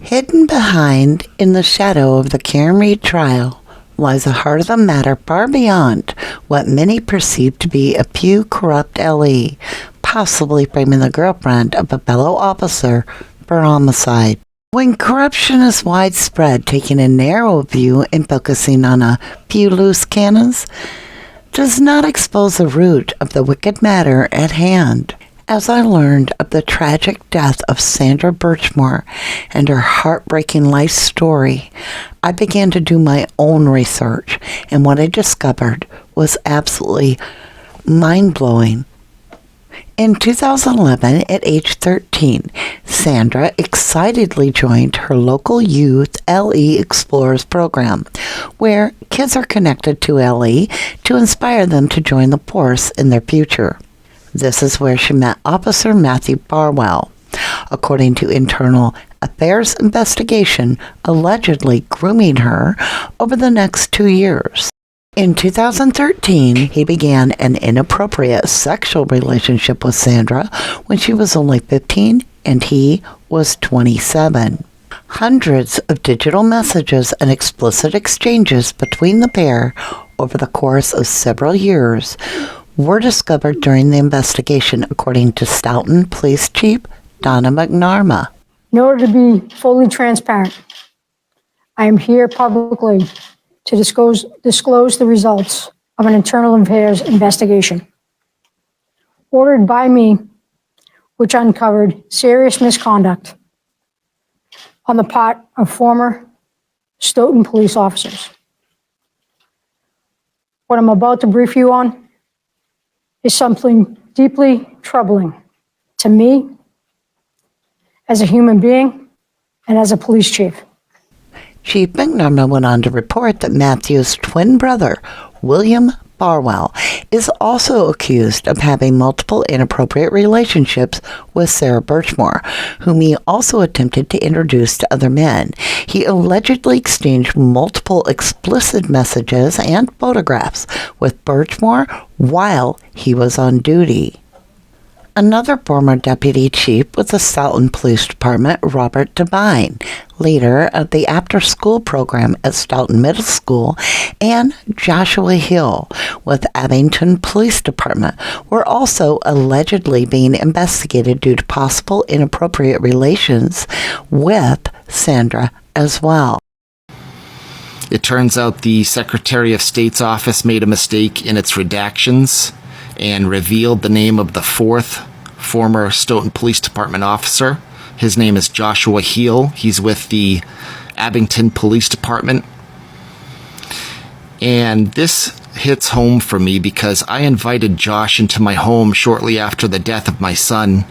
Hidden behind, in the shadow of the Karen Reed trial, lies a heart of the matter far beyond what many perceive to be a few corrupt LE, possibly framing the girlfriend of a fellow officer for homicide. When corruption is widespread, taking a narrow view and focusing on a few loose cannons does not expose the root of the wicked matter at hand. As I learned of the tragic death of Sandra Birchmore and her heartbreaking life story, I began to do my own research, and what I discovered was absolutely mind-blowing. In 2011, at age 13, Sandra excitedly joined her local youth LE Explorers program, where kids are connected to LE to inspire them to join the force in their future. This is where she met Officer Matthew Farwell, according to internal affairs investigation, allegedly grooming her over the next 2 years. In 2013, he began an inappropriate sexual relationship with Sandra when she was only 15 and he was 27. Hundreds of digital messages and explicit exchanges between the pair over the course of several years were discovered during the investigation, according to Stoughton Police Chief Donna McNarma. In order to be fully transparent, I am here publicly to disclose the results of an internal affairs investigation ordered by me, which uncovered serious misconduct on the part of former Stoughton police officers. What I'm about to brief you on is something deeply troubling to me as a human being and as a police chief. Chief McNarma went on to report that Matthew's twin brother, William Farwell, is also accused of having multiple inappropriate relationships with Sarah Birchmore, whom he also attempted to introduce to other men. He allegedly exchanged multiple explicit messages and photographs with Birchmore while he was on duty. Another former deputy chief with the Stoughton Police Department, Robert Devine, leader of the after-school program at Stoughton Middle School, and Joshua Hill with Abington Police Department were also allegedly being investigated due to possible inappropriate relations with Sandra as well. It turns out the Secretary of State's office made a mistake in its redactions and revealed the name of the fourth former Stoughton Police Department officer. His name is Joshua Hill. He's with the Abington Police Department. And this hits home for me because I invited Josh into my home shortly after the death of my son.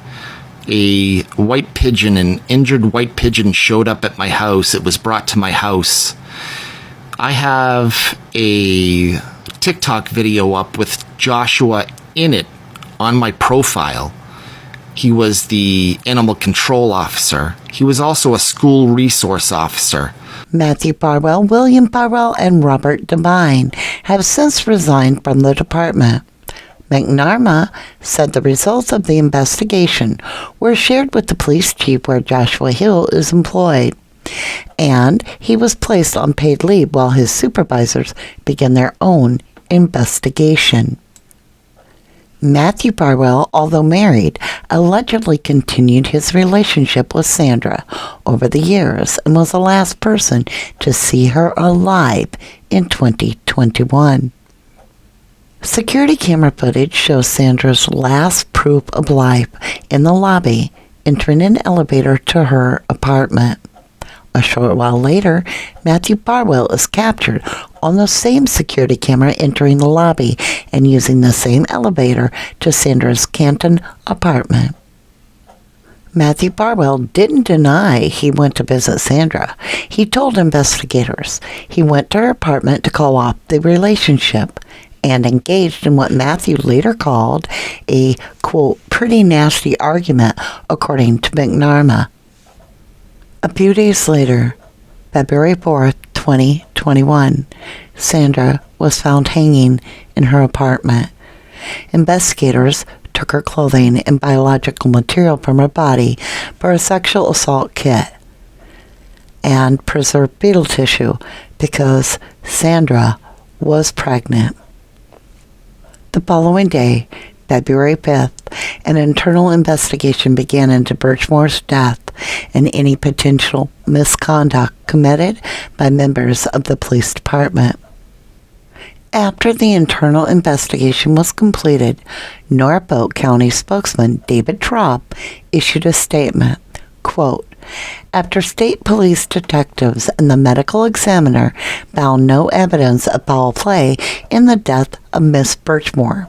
A white pigeon, an injured white pigeon, showed up at my house. It was brought to my house. I have a TikTok video up with Joshua in it on my profile. He was the animal control officer. He was also a school resource officer. Matthew Farwell, William Farwell, and Robert Devine have since resigned from the department. McNarma said the results of the investigation were shared with the police chief where Joshua Hill is employed, and he was placed on paid leave while his supervisors began their own investigation. Matthew Farwell, although married, allegedly continued his relationship with Sandra over the years and was the last person to see her alive in 2021. Security camera footage shows Sandra's last proof of life in the lobby, entering an elevator to her apartment. A short while later, Matthew Farwell is captured on the same security camera entering the lobby and using the same elevator to Sandra's Canton apartment. Matthew Farwell didn't deny he went to visit Sandra. He told investigators he went to her apartment to call off the relationship and engaged in what Matthew later called a, quote, pretty nasty argument, according to McNarma. A few days later, February 4th, 2021, Sandra was found hanging in her apartment. Investigators took her clothing and biological material from her body for a sexual assault kit. and preserved fetal tissue because Sandra was pregnant. The following day, February 5th, an internal investigation began into Birchmore's death and any potential misconduct committed by members of the police department. After the internal investigation was completed, Norfolk County spokesman David Trop issued a statement, quote, "After state police detectives and the medical examiner found no evidence of foul play in the death of Miss Birchmore,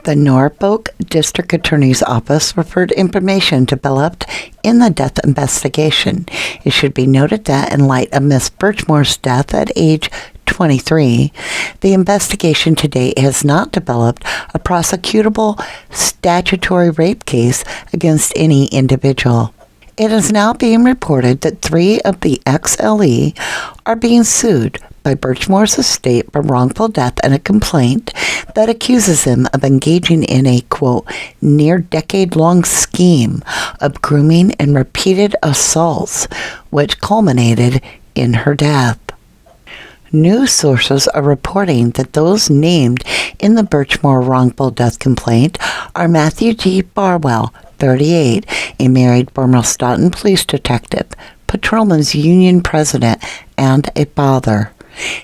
the Norfolk District Attorney's Office referred information developed in the death investigation. It should be noted that in light of Miss Birchmore's death at age 23, the investigation to date has not developed a prosecutable statutory rape case against any individual. It is now being reported that 3 of the XLE are being sued by Birchmore's estate for wrongful death and a complaint that accuses him of engaging in a, quote, near-decade-long scheme of grooming and repeated assaults, which culminated in her death. News sources are reporting that those named in the Birchmore wrongful death complaint are Matthew G. Farwell, 38, a married former Stoughton police detective, patrolman's union president, and a father.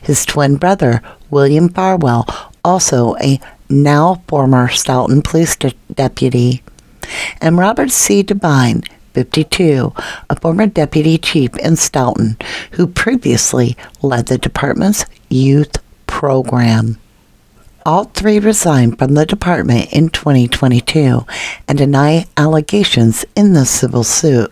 His twin brother, William Farwell, also a now former Stoughton police deputy, and Robert C. Devine, 52, a former deputy chief in Stoughton, who previously led the department's youth program. All 3 resigned from the department in 2022 and deny allegations in the civil suit.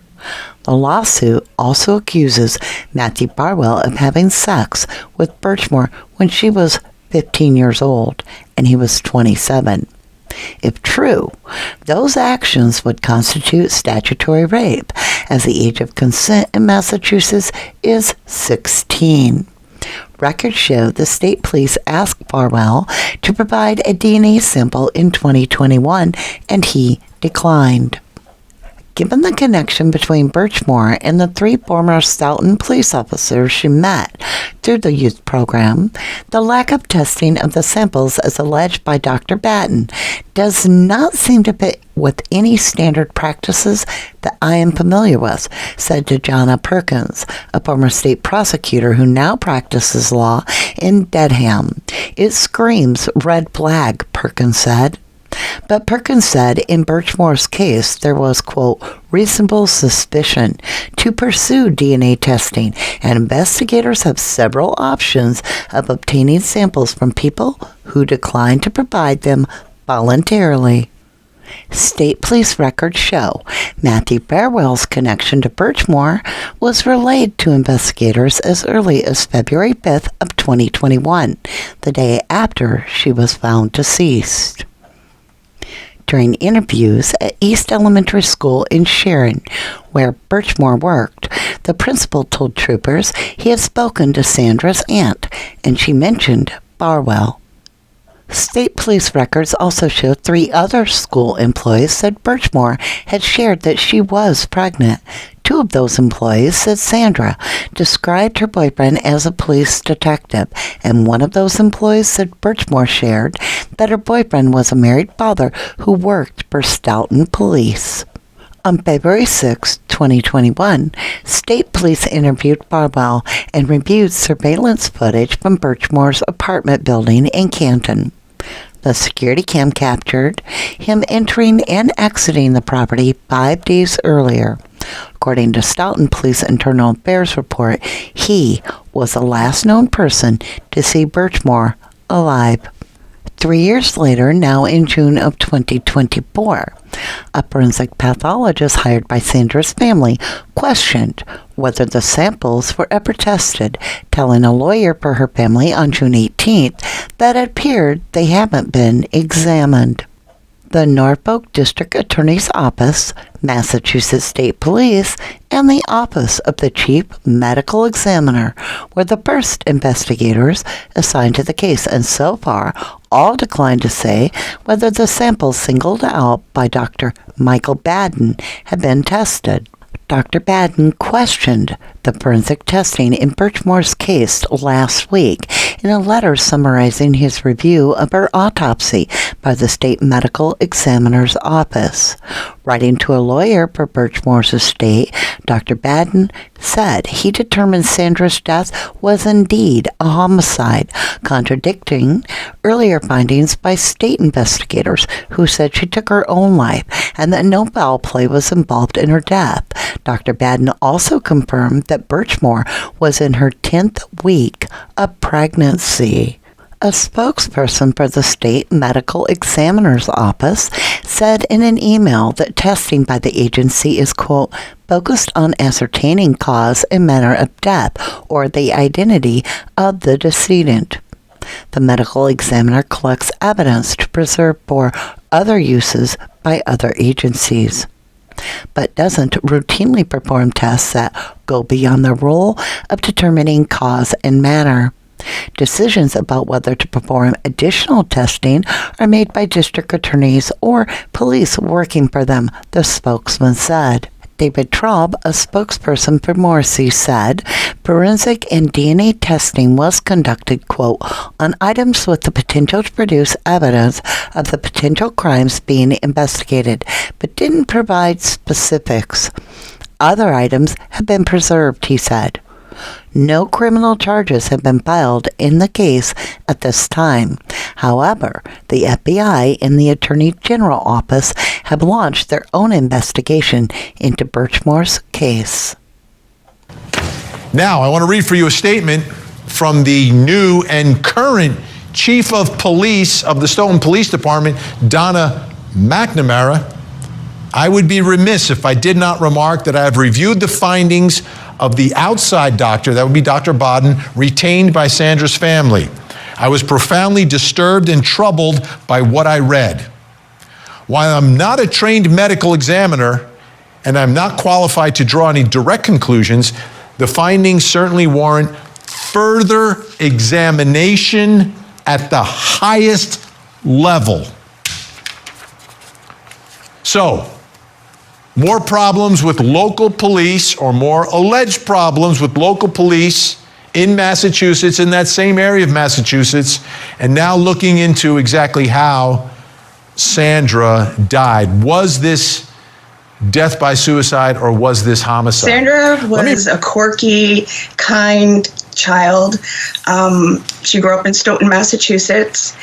The lawsuit also accuses Matthew Farwell of having sex with Birchmore when she was 15 years old and he was 27. If true, those actions would constitute statutory rape, as the age of consent in Massachusetts is 16. Records show the state police asked Farwell to provide a DNA sample in 2021, and he declined. Given the connection between Birchmore and the 3 former Stoughton police officers she met through the youth program, the lack of testing of the samples as alleged by Dr. Batten does not seem to fit with any standard practices that I am familiar with, said Donna Perkins, a former state prosecutor who now practices law in Dedham. It screams red flag, Perkins said. But Perkins said in Birchmore's case there was, quote, reasonable suspicion to pursue DNA testing, and investigators have several options of obtaining samples from people who decline to provide them voluntarily. State police records show Matthew Farwell's connection to Birchmore was relayed to investigators as early as February 5th of 2021, the day after she was found deceased. During interviews at East Elementary School in Sharon, where Birchmore worked, the principal told troopers he had spoken to Sandra's aunt, and she mentioned Farwell. State police records also show 3 other school employees said Birchmore had shared that she was pregnant. 2 of those employees said Sandra described her boyfriend as a police detective, and one of those employees said Birchmore shared that her boyfriend was a married father who worked for Stoughton Police. On February 6, 2021, state police interviewed Farwell and reviewed surveillance footage from Birchmore's apartment building in Canton. The security cam captured him entering and exiting the property 5 days earlier. According to Stoughton Police Internal Affairs report, he was the last known person to see Birchmore alive. 3 years later, now in June of 2024, a forensic pathologist hired by Sandra's family questioned whether the samples were ever tested, telling a lawyer for her family on June 18th that it appeared they haven't been examined. The Norfolk District Attorney's Office, Massachusetts State Police, and the Office of the Chief Medical Examiner were the first investigators assigned to the case, and so far, all declined to say whether the samples singled out by Dr. Michael Batten had been tested. Dr. Baden questioned the forensic testing in Birchmore's case last week in a letter summarizing his review of her autopsy by the state medical examiner's office. Writing to a lawyer for Birchmore's estate, Dr. Baden said he determined Sandra's death was indeed a homicide, contradicting earlier findings by state investigators who said she took her own life and that no foul play was involved in her death. Dr. Baden also confirmed that Birchmore was in her 10th week of pregnancy. A spokesperson for the state medical examiner's office said in an email that testing by the agency is, quote, focused on ascertaining cause and manner of death or the identity of the decedent. The medical examiner collects evidence to preserve for other uses by other agencies, but doesn't routinely perform tests that go beyond the role of determining cause and manner. Decisions about whether to perform additional testing are made by district attorneys or police working for them, the spokesman said. David Traub, a spokesperson for Morrissey, said forensic and DNA testing was conducted, quote, on items with the potential to produce evidence of the potential crimes being investigated, but didn't provide specifics. Other items have been preserved, he said. No criminal charges have been filed in the case at this time. However, the FBI and the Attorney General Office have launched their own investigation into Birchmore's case. Now, I want to read for you a statement from the new and current Chief of Police of the Stoughton Police Department, Donna McNamara. I would be remiss if I did not remark that I have reviewed the findings of the outside doctor, that would be Dr. Baden, retained by Sandra's family. I was profoundly disturbed and troubled by what I read. While I'm not a trained medical examiner and I'm not qualified to draw any direct conclusions, the findings certainly warrant further examination at the highest level. So, more problems with local police, or more alleged problems with local police in Massachusetts, in that same area of Massachusetts, and now looking into exactly how Sandra died. Was this death by suicide or was this homicide? Sandra was a quirky, kind child. She grew up in Stoughton, Massachusetts,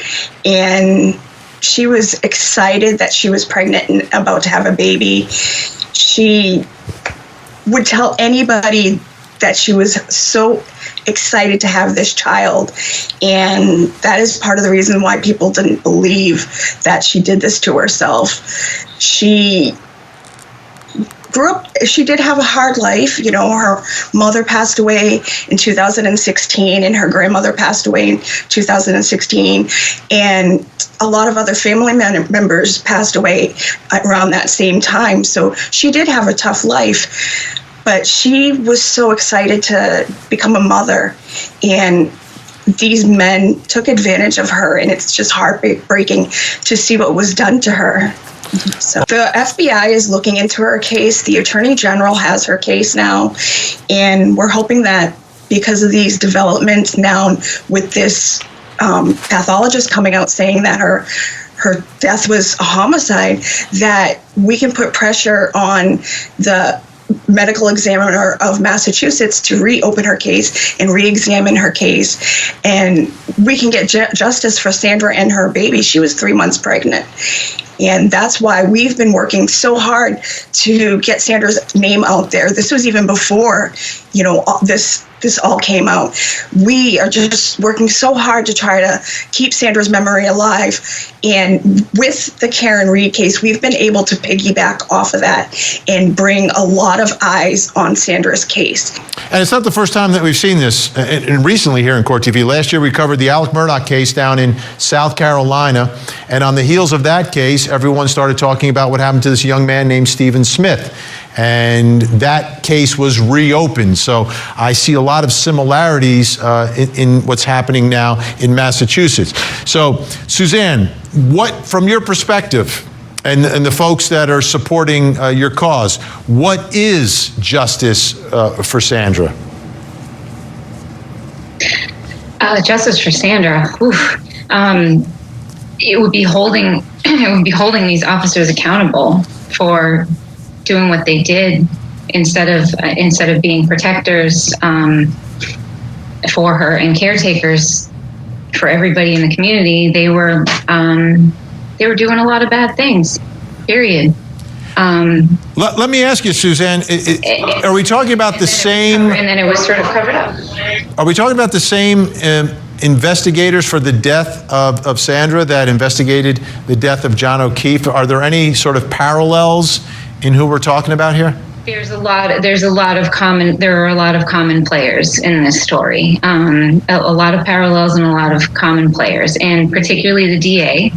and she was excited that she was pregnant and about to have a baby. She would tell anybody that she was so excited to have this child. And that is part of the reason why people didn't believe that she did this to herself. She grew up, she did have a hard life. You know, her mother passed away in 2016 and her grandmother passed away in 2016. And a lot of other family members passed away around that same time. So she did have a tough life, but she was so excited to become a mother. And these men took advantage of her, and it's just heartbreaking to see what was done to her. So the FBI is looking into her case. The Attorney General has her case now, and we're hoping that because of these developments now with this pathologist coming out saying that her death was a homicide, that we can put pressure on the medical examiner of Massachusetts to reopen her case and re-examine her case, and we can get justice for Sandra and her baby. She was 3 months pregnant. And that's why we've been working so hard to get Sandra's name out there. This was even before, you know, this all came out. We are just working so hard to try to keep Sandra's memory alive. And with the Karen Reed case, we've been able to piggyback off of that and bring a lot of eyes on Sandra's case. And it's not the first time that we've seen this. And recently here in Court TV, last year we covered the Alec Murdaugh case down in South Carolina. And on the heels of that case, everyone started talking about what happened to this young man named Stephen Smith. And that case was reopened. So I see a lot of similarities in what's happening now in Massachusetts. So, Suzanne, what, from your perspective, and the folks that are supporting your cause. What is justice for Sandra? Justice for Sandra. It would be holding these officers accountable for doing what they did instead of being protectors for her and caretakers for everybody in the community. They were doing a lot of bad things. Period. Let me ask you, Suzanne, are we talking about the same? And then it was sort of covered up. Are we talking about the same investigators for the death of Sandra that investigated the death of John O'Keefe? Are there any sort of parallels in who we're talking about here? There are a lot of common players in this story. A lot of parallels and a lot of common players, and particularly the DA.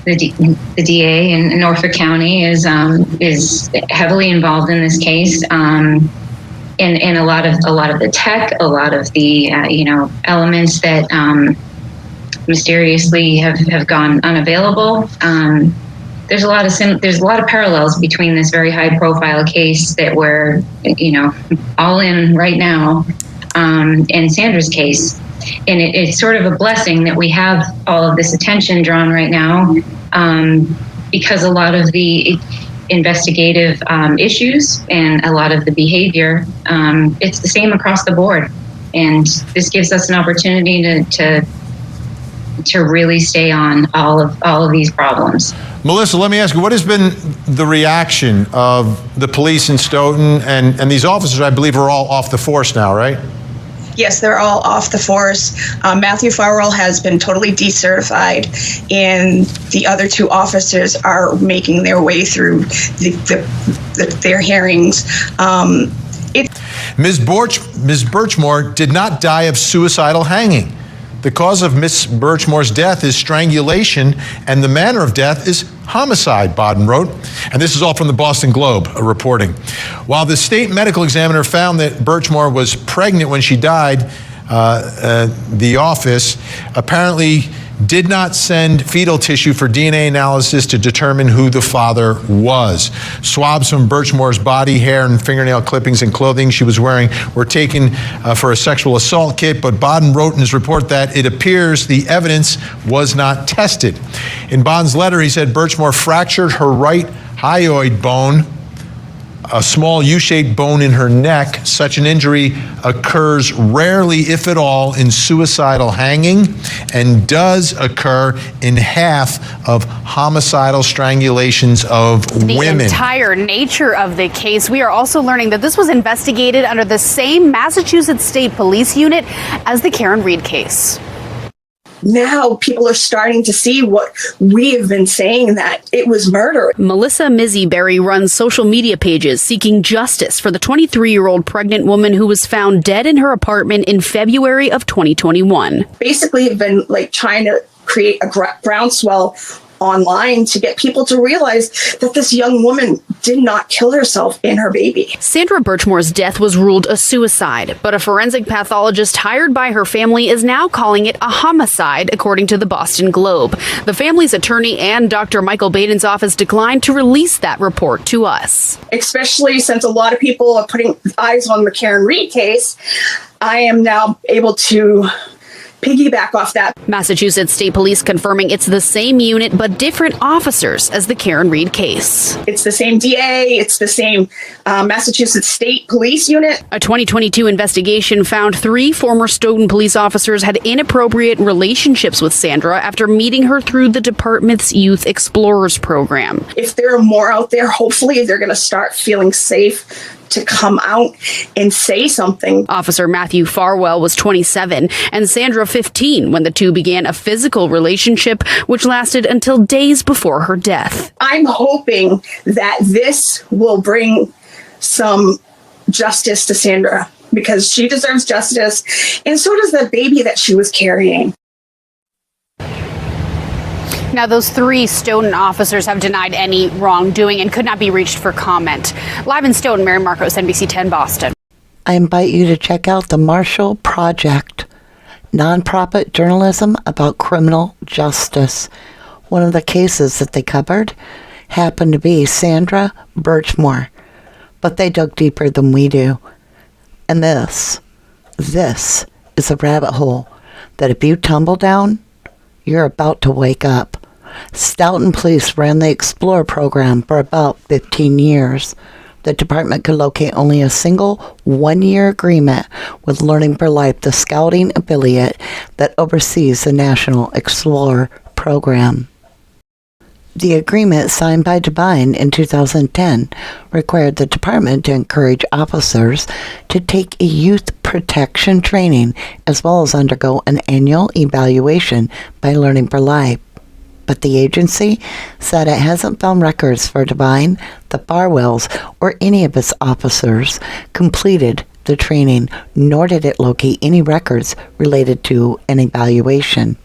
The DA in Norfolk County is heavily involved in this case, and a lot of the tech, a lot of the elements that mysteriously have gone unavailable. There's a lot of parallels between this very high profile case that we're all in right now, and Sandra's case. And it's sort of a blessing that we have all of this attention drawn right now, because a lot of the investigative issues and a lot of the behavior, it's the same across the board. And this gives us an opportunity to really stay on all of these problems. Melissa, let me ask you, what has been the reaction of the police in Stoughton and these officers? I believe are all off the force now, right? Yes, they're all off the force. Matthew Farwell has been totally decertified, and the other two officers are making their way through their hearings. Ms. Birchmore did not die of suicidal hanging. The cause of Ms. Birchmore's death is strangulation, and the manner of death is homicide, Baden wrote. And this is all from the Boston Globe reporting. While the state medical examiner found that Birchmore was pregnant when she died, the office apparently did not send fetal tissue for DNA analysis to determine who the father was. Swabs from Birchmore's body, hair, and fingernail clippings and clothing she was wearing were taken for a sexual assault kit, but Baden wrote in his report that it appears the evidence was not tested. In Baden's letter, he said Birchmore fractured her right hyoid bone, a small U-shaped bone in her neck. Such an injury occurs rarely, if at all, in suicidal hanging, and does occur in half of homicidal strangulations of women. The entire nature of the case. We are also learning that this was investigated under the same Massachusetts State Police unit as the Karen Reed case. Now people are starting to see what we have been saying, that it was murder. Melissa Mizzyberry runs social media pages seeking justice for the 23-year-old pregnant woman who was found dead in her apartment in February of 2021. Basically, have been trying to create a groundswell online to get people to realize that this young woman did not kill herself in her baby. Sandra Birchmore's death was ruled a suicide, but a forensic pathologist hired by her family is now calling it a homicide, according to the Boston Globe. The family's attorney and Dr. Michael Baden's office declined to release that report to us. Especially since a lot of people are putting eyes on the Karen Reed case, I am now able to piggyback off that. Massachusetts State Police confirming it's the same unit but different officers as the Karen Reed case. It's the same DA, it's the same Massachusetts State Police unit. A 2022 investigation found 3 former Stoughton police officers had inappropriate relationships with Sandra after meeting her through the department's Youth Explorers program. If there are more out there, hopefully they're going to start feeling safe to come out and say something. Officer Matthew Farwell was 27 and Sandra 15 when the two began a physical relationship which lasted until days before her death. I'm hoping that this will bring some justice to Sandra, because she deserves justice, and so does the baby that she was carrying. Now, those 3 Stoughton officers have denied any wrongdoing and could not be reached for comment. Live in Stoughton, Mary Marcos, NBC 10 Boston. I invite you to check out the Marshall Project, nonprofit journalism about criminal justice. One of the cases that they covered happened to be Sandra Birchmore, but they dug deeper than we do. And this is a rabbit hole that if you tumble down, you're about to wake up. Stoughton Police ran the Explore program for about 15 years. The department could locate only a single one-year agreement with Learning for Life, the scouting affiliate that oversees the National Explore program. The agreement signed by Devine in 2010 required the department to encourage officers to take a youth protection training as well as undergo an annual evaluation by Learning for Life. But the agency said it hasn't found records for Devine, the Farwells, or any of its officers completed the training, nor did it locate any records related to an evaluation.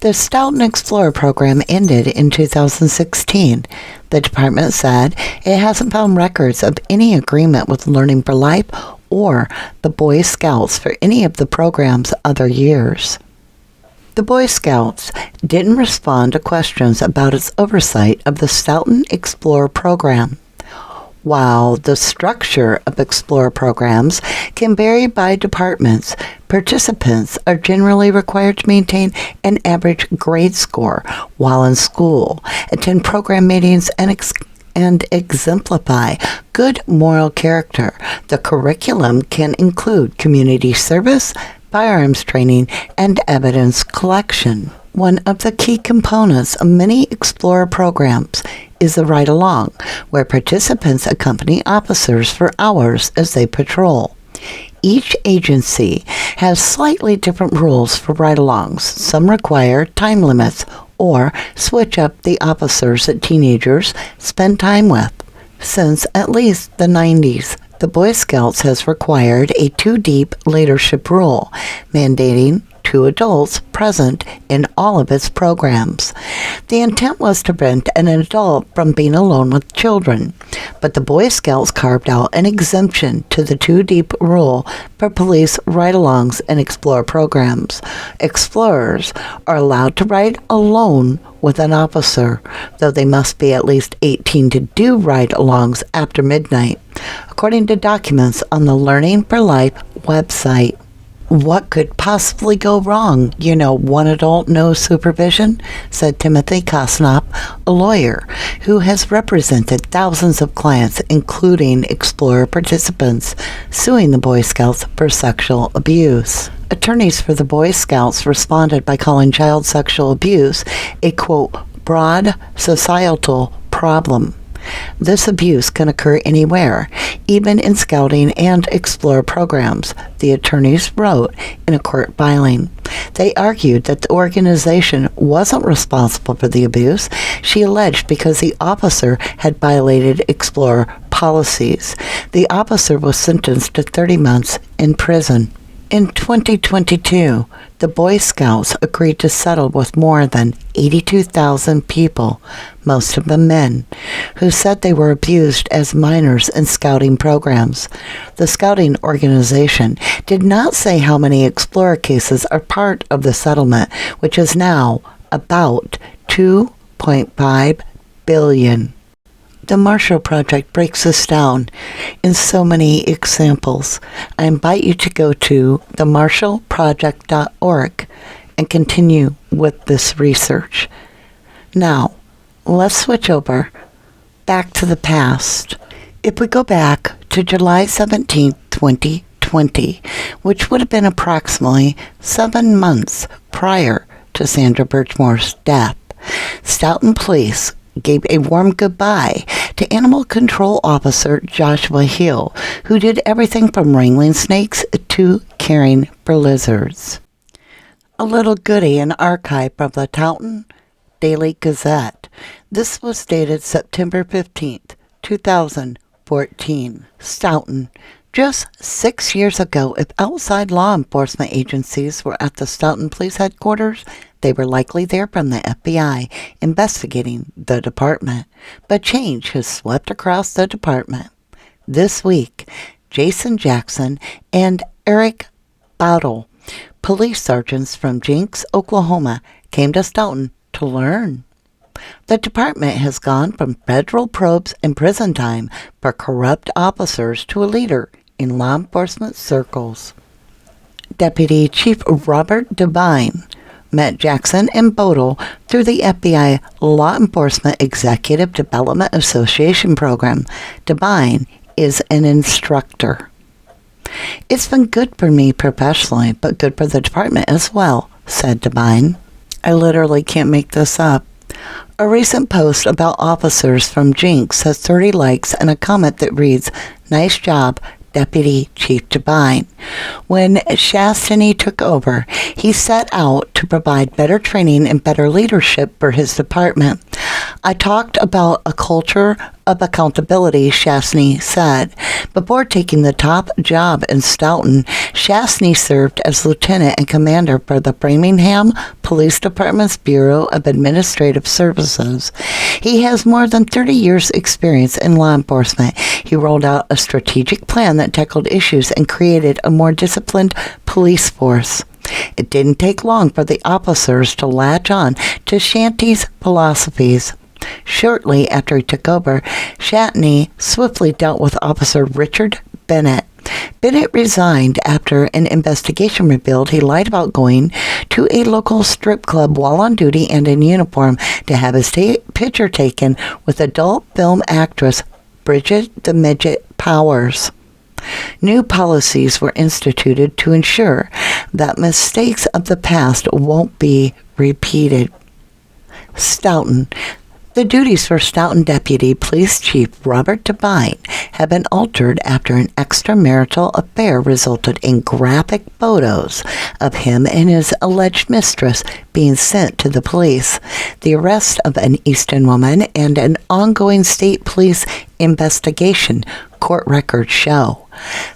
The Stoughton Explorer program ended in 2016. The department said it hasn't found records of any agreement with Learning for Life or the Boy Scouts for any of the program's other years. The Boy Scouts didn't respond to questions about its oversight of the Stoughton Explorer program. While the structure of Explorer programs can vary by departments, participants are generally required to maintain an average grade score while in school, attend program meetings, and exemplify good moral character. The curriculum can include community service, firearms training, and evidence collection. One of the key components of many Explorer programs is the ride-along, where participants accompany officers for hours as they patrol. Each agency has slightly different rules for ride-alongs. Some require time limits or switch up the officers that teenagers spend time with. Since at least the 90s, the Boy Scouts has required a two-deep leadership rule, mandating 2 adults present in all of its programs. The intent was to prevent an adult from being alone with children, but the Boy Scouts carved out an exemption to the 2-deep rule for police ride-alongs and Explorer programs. Explorers are allowed to ride alone with an officer, though they must be at least 18 to do ride-alongs after midnight, according to documents on the Learning for Life website. What could possibly go wrong? One adult, no supervision, said Timothy Kosnop, a lawyer who has represented thousands of clients, including Explorer participants, suing the Boy Scouts for sexual abuse. Attorneys for the Boy Scouts responded by calling child sexual abuse a, quote, broad societal problem. This abuse can occur anywhere, even in scouting and Explorer programs, the attorneys wrote in a court filing. They argued that the organization wasn't responsible for the abuse, she alleged, because the officer had violated Explorer policies. The officer was sentenced to 30 months in prison. In 2022, the Boy Scouts agreed to settle with more than 82,000 people, most of them men, who said they were abused as minors in scouting programs. The scouting organization did not say how many Explorer cases are part of the settlement, which is now about $2.5 billion. The Marshall Project breaks this down in so many examples. I invite you to go to themarshallproject.org and continue with this research. Now, let's switch over back to the past. If we go back to July 17, 2020, which would have been approximately 7 months prior to Sandra Birchmore's death, Stoughton Police gave a warm goodbye to Animal Control Officer Joshua Hill, who did everything from wrangling snakes to caring for lizards. A little goodie and archive from the Stoughton Daily Gazette. This was dated September 15th, 2014. Stoughton. Just 6 years ago, if outside law enforcement agencies were at the Stoughton Police Headquarters, they were likely there from the FBI investigating the department. But change has swept across the department. This week, Jason Jackson and Eric Bottle, police sergeants from Jenks, Oklahoma, came to Stoughton to learn. The department has gone from federal probes and prison time for corrupt officers to a leader in law enforcement circles. Deputy Chief Robert Devine met Jackson and Bodle through the FBI Law Enforcement Executive Development Association program. Devine is an instructor. "It's been good for me professionally, but good for the department as well," said Devine. "I literally can't make this up." A recent post about officers from Jinx has 30 likes and a comment that reads, "Nice job, Deputy Chief Devine." When Chastity took over, he set out to provide better training and better leadership for his department. "I talked about a culture of accountability," Chastity said. Before taking the top job in Stoughton, Chastity served as lieutenant and commander for the Framingham Police Department's Bureau of Administrative Services. He has more than 30 years' experience in law enforcement. He rolled out a strategic plan that tackled issues and created a more disciplined police force. It didn't take long for the officers to latch on to Shanty's philosophies. Shortly after he took over, Chastity swiftly dealt with Officer Richard Bennett. Bennett resigned after an investigation revealed he lied about going to a local strip club while on duty and in uniform to have his picture taken with adult film actress Bridget the Midget Powers. New policies were instituted to ensure that mistakes of the past won't be repeated. Stoughton. The duties for Stoughton Deputy Police Chief Robert Devine have been altered after an extramarital affair resulted in graphic photos of him and his alleged mistress being sent to the police, the arrest of an Easton woman, and an ongoing state police investigation, court records show.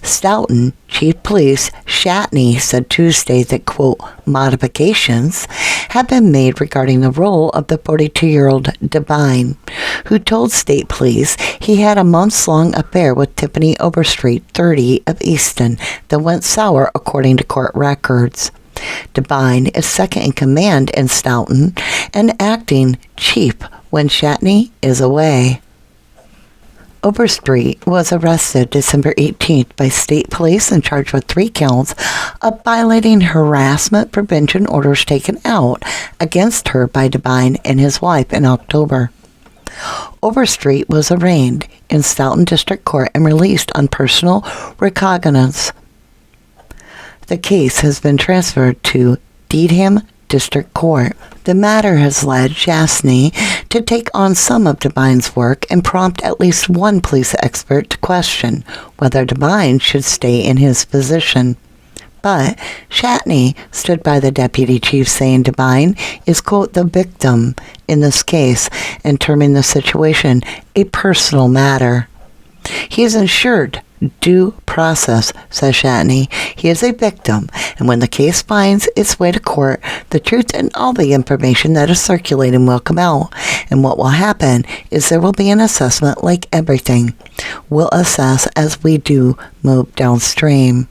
Stoughton Chief Police Chastity said Tuesday that, quote, "modifications have been made regarding the role of the 42-year-old Devine, who told state police he had a months-long affair with Tiffany Overstreet, 30, of Easton, that went sour according to court records." Devine is second in command in Stoughton and acting chief when Chastity is away. Overstreet was arrested December 18th by state police and charged with 3 counts of violating harassment prevention orders taken out against her by Devine and his wife in October. Overstreet was arraigned in Stoughton District Court and released on personal recognizance. The case has been transferred to Dedham District Court. The matter has led Chastity to take on some of Devine's work and prompt at least one police expert to question whether Devine should stay in his position. But Chastity stood by the deputy chief, saying Devine is, quote, "the victim in this case," and terming the situation a personal matter. "He is ensured due process," says Chastity. "He is a victim, and when the case finds its way to court, the truth and all the information that is circulating will come out. And what will happen is there will be an assessment like everything. We'll assess as we do move downstream."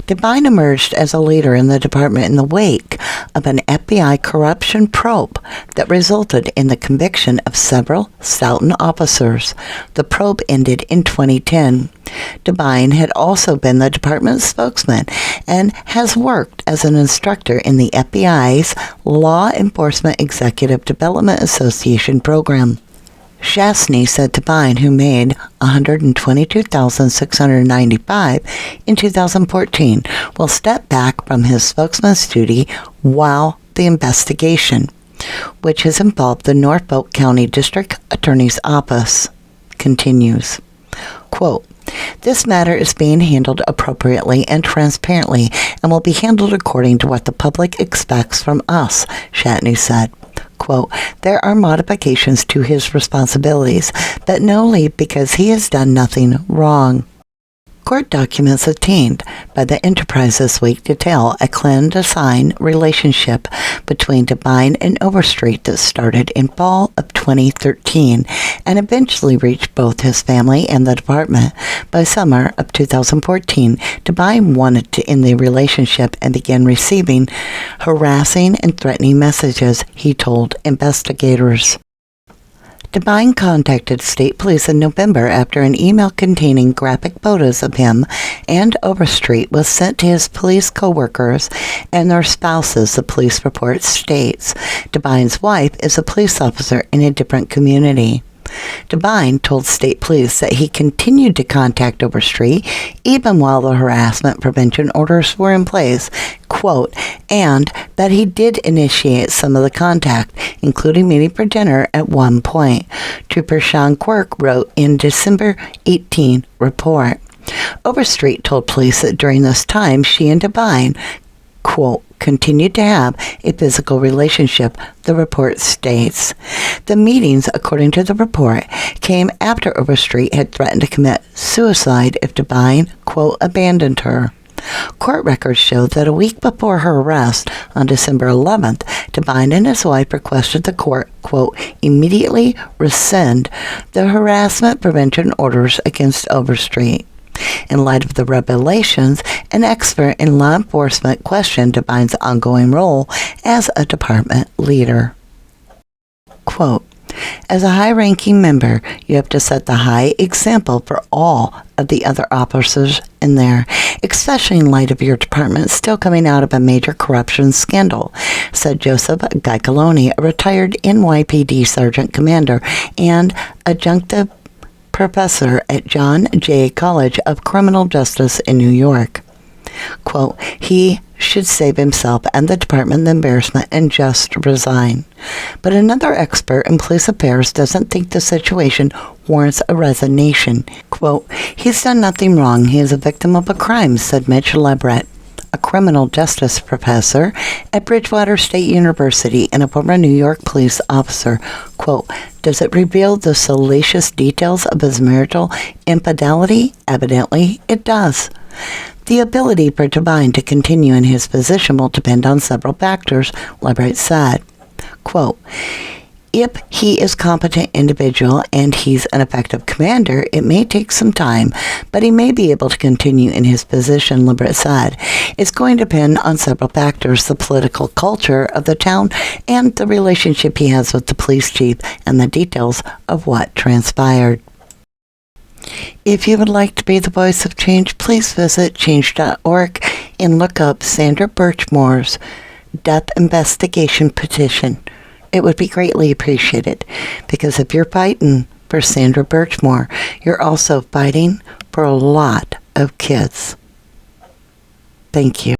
Devine emerged as a leader in the department in the wake of an FBI corruption probe that resulted in the conviction of several Stoughton officers. The probe ended in 2010. Devine had also been the department's spokesman and has worked as an instructor in the FBI's Law Enforcement Executive Development Association program. Chastity said Devine, who made $122,695 in 2014, will step back from his spokesman's duty while the investigation, which has involved the Norfolk County District Attorney's Office, continues. Quote, "This matter is being handled appropriately and transparently and will be handled according to what the public expects from us," Chastity said. Quote, "There are modifications to his responsibilities, but no leave because he has done nothing wrong." Court documents obtained by the Enterprise this week detail a clandestine relationship between Devine and Overstreet that started in fall of 2013 and eventually reached both his family and the department. By summer of 2014, Devine wanted to end the relationship and began receiving harassing and threatening messages, he told investigators. Devine contacted state police in November after an email containing graphic photos of him and Overstreet was sent to his police co-workers and their spouses, the police report states. Devine's wife is a police officer in a different community. Devine told state police that he continued to contact Overstreet even while the harassment prevention orders were in place, quote, and that he did initiate some of the contact, including meeting for dinner at one point. Trooper Sean Quirk wrote in December 18 report. Overstreet told police that during this time she and Devine, quote, continued to have a physical relationship, the report states. The meetings, according to the report, came after Overstreet had threatened to commit suicide if Devine, quote, abandoned her. Court records show that a week before her arrest, on December 11th, Devine and his wife requested the court, quote, immediately rescind the harassment prevention orders against Overstreet. In light of the revelations, an expert in law enforcement questioned Devine's ongoing role as a department leader. Quote, as a high-ranking member, you have to set the high example for all of the other officers in there, especially in light of your department still coming out of a major corruption scandal, said Joseph Gaicaloni, a retired NYPD sergeant commander and adjunctive professor at John Jay College of Criminal Justice in New York. Quote, he should save himself and the department the embarrassment and just resign. But another expert in police affairs doesn't think the situation warrants a resignation. Quote, he's done nothing wrong. He is a victim of a crime, said Mitch Leverett, a criminal justice professor at Bridgewater State University and a former New York police officer. Quote, does it reveal the salacious details of his marital infidelity? Evidently, it does. The ability for Devine to continue in his position will depend on several factors, Leverett said. Quote, if he is a competent individual and he's an effective commander, it may take some time, but he may be able to continue in his position, Leverett said. It's going to depend on several factors, the political culture of the town and the relationship he has with the police chief and the details of what transpired. If you would like to be the voice of change, please visit change.org and look up Sandra Birchmore's death investigation petition. It would be greatly appreciated, because if you're fighting for Sandra Birchmore, you're also fighting for a lot of kids. Thank you.